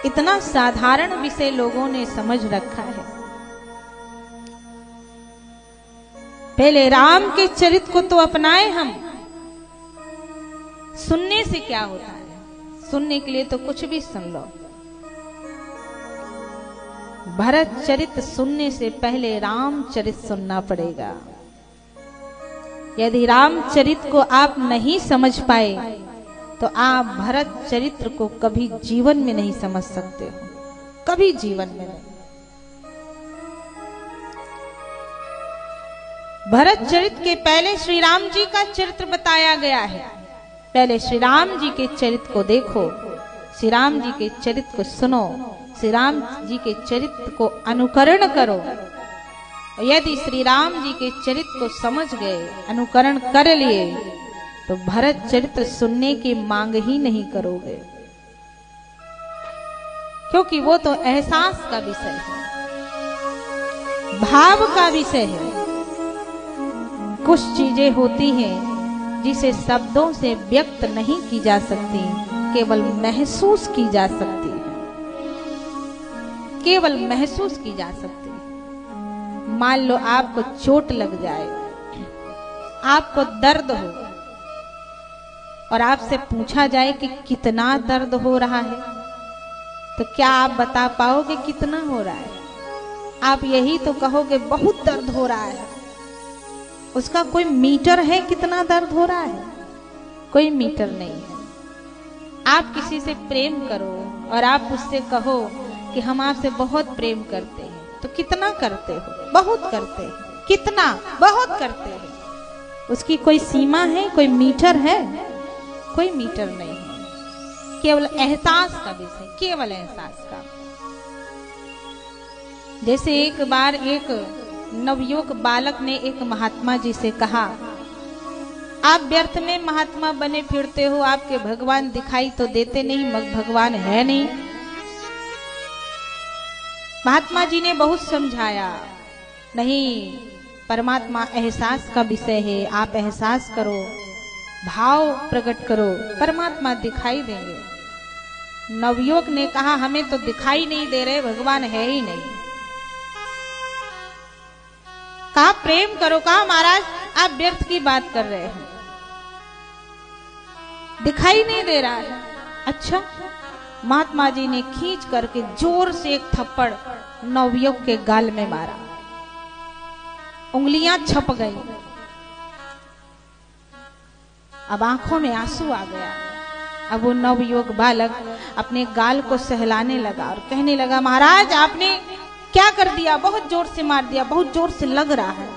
इतना साधारण विषय लोगों ने समझ रखा है। पहले राम के चरित्र को तो अपनाए हम। सुनने से क्या होता है? सुनने के लिए तो कुछ भी सुन लो। भरत चरित्र सुनने से पहले रामचरित सुनना पड़ेगा। यदि रामचरित को आप नहीं समझ पाए तो आप भरत चरित्र को कभी जीवन में नहीं समझ सकते हो, कभी जीवन में नहीं। भरत चरित्र के पहले श्री राम जी का चरित्र बताया गया है। पहले श्री राम जी के चरित्र को देखो, श्री राम जी के चरित्र को सुनो, श्री राम जी के चरित्र को अनुकरण करो। यदि श्री राम जी के चरित्र को समझ गए, अनुकरण कर लिए, तो भरत चरित्र सुनने की मांग ही नहीं करोगे, क्योंकि वो तो एहसास का विषय है, भाव का विषय है। कुछ चीजें होती हैं जिसे शब्दों से व्यक्त नहीं की जा सकती, केवल महसूस की जा सकती है, केवल महसूस की जा सकती है। मान लो आपको चोट लग जाए, आपको दर्द हो और आपसे पूछा जाए कि कितना दर्द हो रहा है, तो क्या आप बता पाओगे कितना हो रहा है? आप यही तो कहोगे बहुत दर्द हो रहा है। उसका कोई मीटर है कितना दर्द हो रहा है? कोई मीटर नहीं है। आप किसी से प्रेम करो और आप उससे कहो कि हम आपसे बहुत प्रेम करते हैं, तो कितना करते हो? बहुत करते हैं। कितना? बहुत करते हैं। उसकी कोई सीमा है? कोई मीटर है? कोई मीटर नहीं है। केवल एहसास का विषय, केवल एहसास का। जैसे एक बार एक नवयुवक बालक ने एक महात्मा जी से कहा, आप व्यर्थ में महात्मा बने फिरते हो, आपके भगवान दिखाई तो देते नहीं, भगवान है नहीं। महात्मा जी ने बहुत समझाया, नहीं, परमात्मा एहसास का विषय है, आप एहसास करो, भाव प्रकट करो, परमात्मा दिखाई देंगे। नवयुवक ने कहा, हमें तो दिखाई नहीं दे रहे, भगवान है ही नहीं। कहा प्रेम करो, कहा महाराज आप व्यर्थ की बात कर रहे हैं, दिखाई नहीं दे रहा है। अच्छा, महात्मा जी ने खींच करके जोर से एक थप्पड़ नवयुवक के गाल में मारा, उंगलियां छप गई। अब आंखों में आंसू आ गया। अब वो नवयुवक बालक अपने गाल को सहलाने लगा और कहने लगा, महाराज आपने क्या कर दिया? बहुत जोर से मार दिया, बहुत जोर से लग रहा है।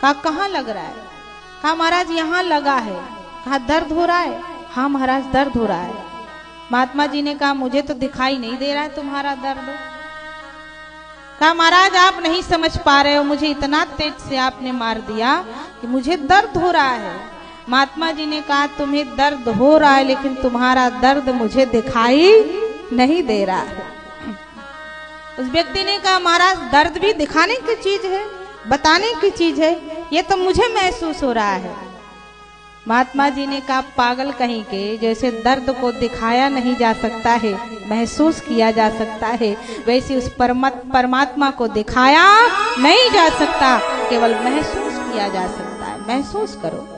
कहा कहाँ लग रहा है? कहा महाराज यहाँ लगा है। कहा दर्द हो रहा है? हाँ महाराज दर्द हो रहा है। महात्मा जी ने कहा मुझे तो दिखाई नहीं दे रहा है तुम्हारा दर्द। कहा महाराज आप नहीं समझ पा रहे हो, मुझे इतना तेज से आपने मार दिया कि मुझे दर्द हो रहा है। महात्मा जी ने कहा तुम्हें दर्द हो रहा है, लेकिन तुम्हारा दर्द मुझे दिखाई नहीं दे रहा है। उस व्यक्ति ने कहा महाराज दर्द भी दिखाने की चीज है, बताने की चीज है, ये तो मुझे महसूस हो रहा है। महात्मा जी ने कहा पागल कहीं के, जैसे दर्द को दिखाया नहीं जा सकता है, महसूस किया जा सकता है, वैसे उस परमात्मा को दिखाया नहीं जा सकता, केवल महसूस किया जा सकता है। महसूस करो।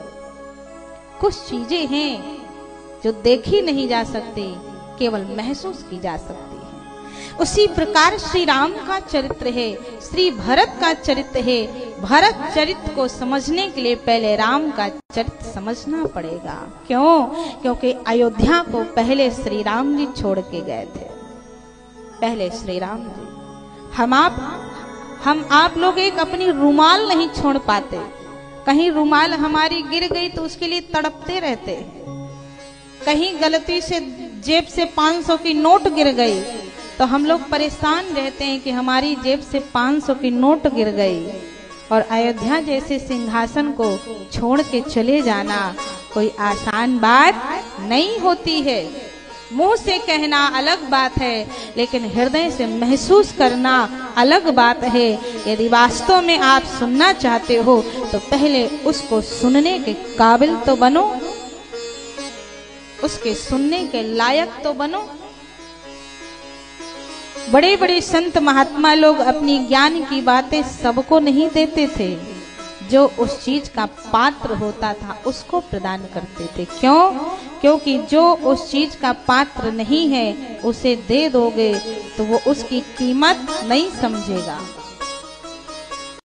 कुछ चीजें हैं जो देखी नहीं जा सकती, केवल महसूस की जा सकती है। उसी प्रकार श्री राम का चरित्र है, श्री भरत का चरित्र है। भरत चरित्र को समझने के लिए पहले राम का चरित्र समझना पड़ेगा। क्यों? क्योंकि अयोध्या को पहले श्री राम जी छोड़ के गए थे। पहले श्री राम जी। हम आप लोग एक अपनी रुमाल नहीं छोड़ पाते। कहीं रुमाल हमारी गिर गई तो उसके लिए तड़पते रहते हैं। कहीं गलती से जेब से 500 की नोट गिर गई तो हम लोग परेशान रहते हैं कि हमारी जेब से 500 की नोट गिर गई। और अयोध्या जैसे सिंहासन को छोड़ के चले जाना कोई आसान बात नहीं होती है। मुंह से कहना अलग बात है, लेकिन हृदय से महसूस करना अलग बात है। यदि वास्तव में आप सुनना चाहते हो तो पहले उसको सुनने के काबिल तो बनो, उसके सुनने के लायक तो बनो। बड़े बड़े संत महात्मा लोग अपनी ज्ञान की बातें सबको नहीं देते थे, जो उस चीज का पात्र होता था उसको प्रदान करते थे। क्यों? क्योंकि जो उस चीज का पात्र नहीं है उसे दे दोगे तो वो उसकी कीमत नहीं समझेगा।